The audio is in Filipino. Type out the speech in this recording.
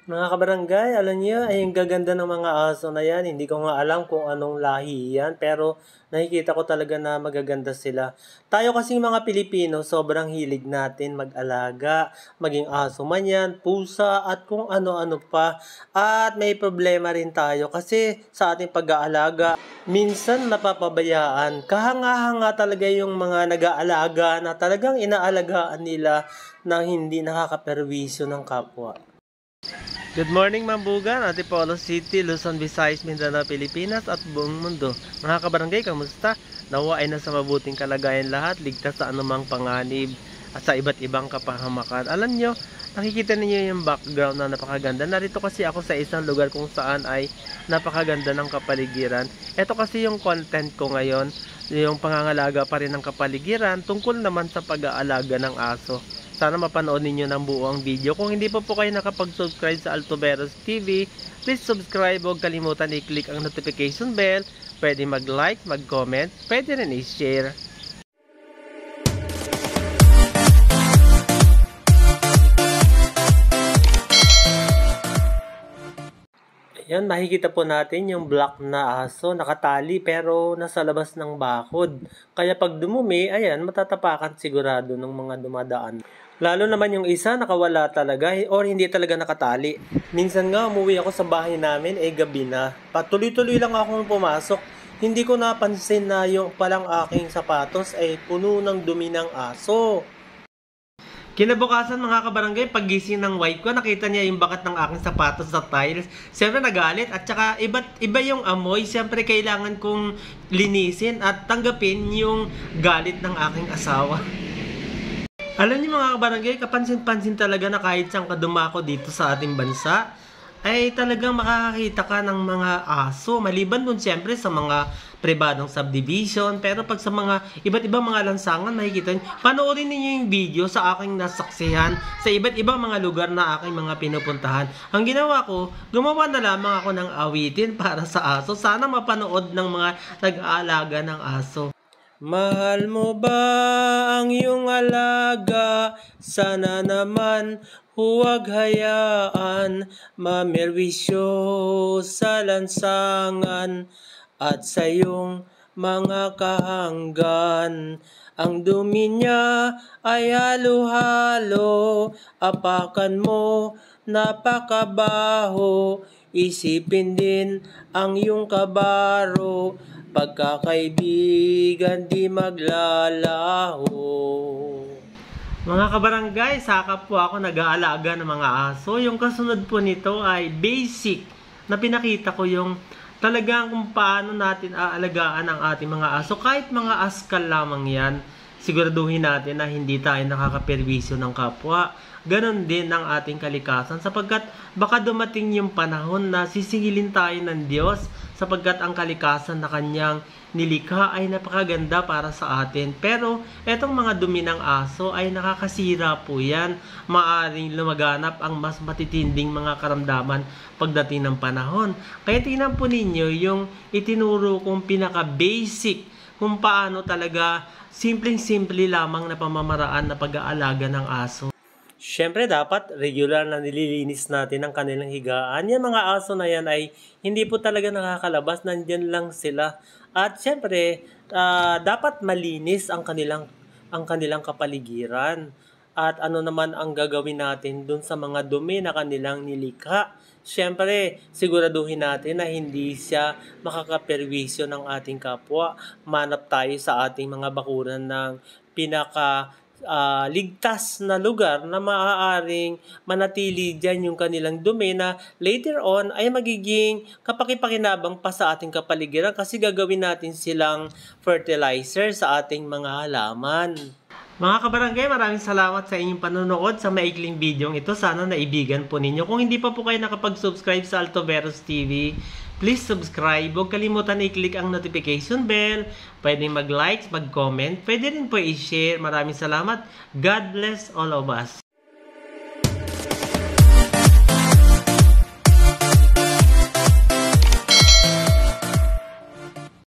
Mga kabarangay, alam niyo, ay ang gaganda ng mga aso na yan. Hindi ko nga alam kung anong lahi yan, pero nakikita ko talaga na magaganda sila. Tayo kasing mga Pilipino, sobrang hilig natin mag-alaga, maging aso man yan, pusa, at kung ano-ano pa. At may problema rin tayo kasi sa ating pag-aalaga, minsan napapabayaan. Kahanga-hanga talaga yung mga nag-aalaga na talagang inaalagaan nila na hindi nakakaperwisyo ng kapwa. Good morning, Mambugan, Antipolo City, Luzon, Visayas, Mindanao, Pilipinas at buong mundo. Mga kabarangay, kamusta? Nawa ay nasa mabuting kalagayan lahat, ligtas sa anumang panganib at sa iba't ibang kapahamakan. Alam nyo, nakikita ninyo yung background na napakaganda. Narito kasi ako sa isang lugar kung saan ay napakaganda ng kapaligiran. Ito kasi yung content ko ngayon, yung pangangalaga pa rin ng kapaligiran tungkol naman sa pag-aalaga ng aso. Sana mapanood ninyo ng buong video. Kung hindi pa po kayo nakapag-subscribe sa Altoveros TV, please subscribe. Huwag kalimutan i-click ang notification bell. Pwede mag-like, mag-comment, pwede rin i-share. Yan, makikita po natin yung black na aso, nakatali pero nasa labas ng bakod. Kaya pag dumumi, ayan, matatapakan sigurado ng mga dumadaan. Lalo naman yung isa, nakawala talaga or hindi talaga nakatali. Minsan nga, umuwi ako sa bahay namin, gabi na. Patuloy-tuloy lang akong pumasok. Hindi ko napansin na yung palang aking sapatos ay puno ng dumi ng aso. Kinabukasan mga kabarangay, paggising ng wife ko, nakita niya yung bakat ng aking sapatos sa tiles. Siyempre nagalit at saka iba yung amoy. Siyempre kailangan kong linisin at tanggapin yung galit ng aking asawa. Alam niyo mga kabarangay, kapansin-pansin talaga na kahit saan ka dumako dito sa ating bansa, ay talagang makakakita ka ng mga aso. Maliban dun siyempre sa mga pribadong subdivision. Pero pag sa mga iba't ibang mga lansangan, makikita nyo. Panoorin niyo yung video sa aking nasaksihan sa iba't ibang mga lugar na aking mga pinupuntahan. Ang ginawa ko, gumawa na lamang ako ng awitin para sa aso. Sana mapanood ng mga nag-aalaga ng aso. Mahal mo ba ang iyong alaga? Sana naman huwag hayaan mamerwisyo sa lansangan at sa iyong mga kahanggan. Ang dumi niya ay halo-halo, apakan mo, napakabaho. Isipin din ang iyong kabaro, pagkakaibigan di maglalaho. Mga kabarangay, sakap po ako nag-aalaga ng mga aso. Yung kasunod po nito ay basic na pinakita ko yung talagang kung paano natin aalagaan ang ating mga aso. Kahit mga askal lamang yan, siguraduhin natin na hindi tayo nakakaperwisyo ng kapwa. Ganon din ang ating kalikasan sapagkat baka dumating yung panahon na sisingilin tayo ng Diyos sapagkat ang kalikasan na kanyang nilikha ay napakaganda para sa atin. Pero etong mga dumi ng aso ay nakakasira po yan. Maaring lumaganap ang mas matitinding mga karamdaman pagdating ng panahon. Kaya tingnan po ninyo yung itinuro kong pinaka-basic kung paano talaga simpleng-simple lamang na pamamaraan na pag-aalaga ng aso. Siyempre, dapat regular na nililinis natin ang kanilang higaan. Yung mga aso na yan ay hindi po talaga nakakalabas, nandyan lang sila. At siyempre, dapat malinis ang kanilang kapaligiran. At ano naman ang gagawin natin dun sa mga dumi na kanilang nilikha? Siyempre, siguraduhin natin na hindi siya makakaperwisyo ng ating kapwa. Manap tayo sa ating mga bakuran ng ligtas na lugar na maaaring manatili dyan yung kanilang dumi na later on ay magiging kapakipakinabang pa sa ating kapaligiran kasi gagawin natin silang fertilizer sa ating mga halaman. Mga kabarangay, maraming salamat sa inyong panonood sa maikling video ito. Sana naibigan po ninyo. Kung hindi pa po kayo nakapag-subscribe sa Altoveros TV, please subscribe. Huwag kalimutan i-click ang notification bell. Pwede mag-like, mag-comment. Pwede rin po i-share. Maraming salamat. God bless all of us.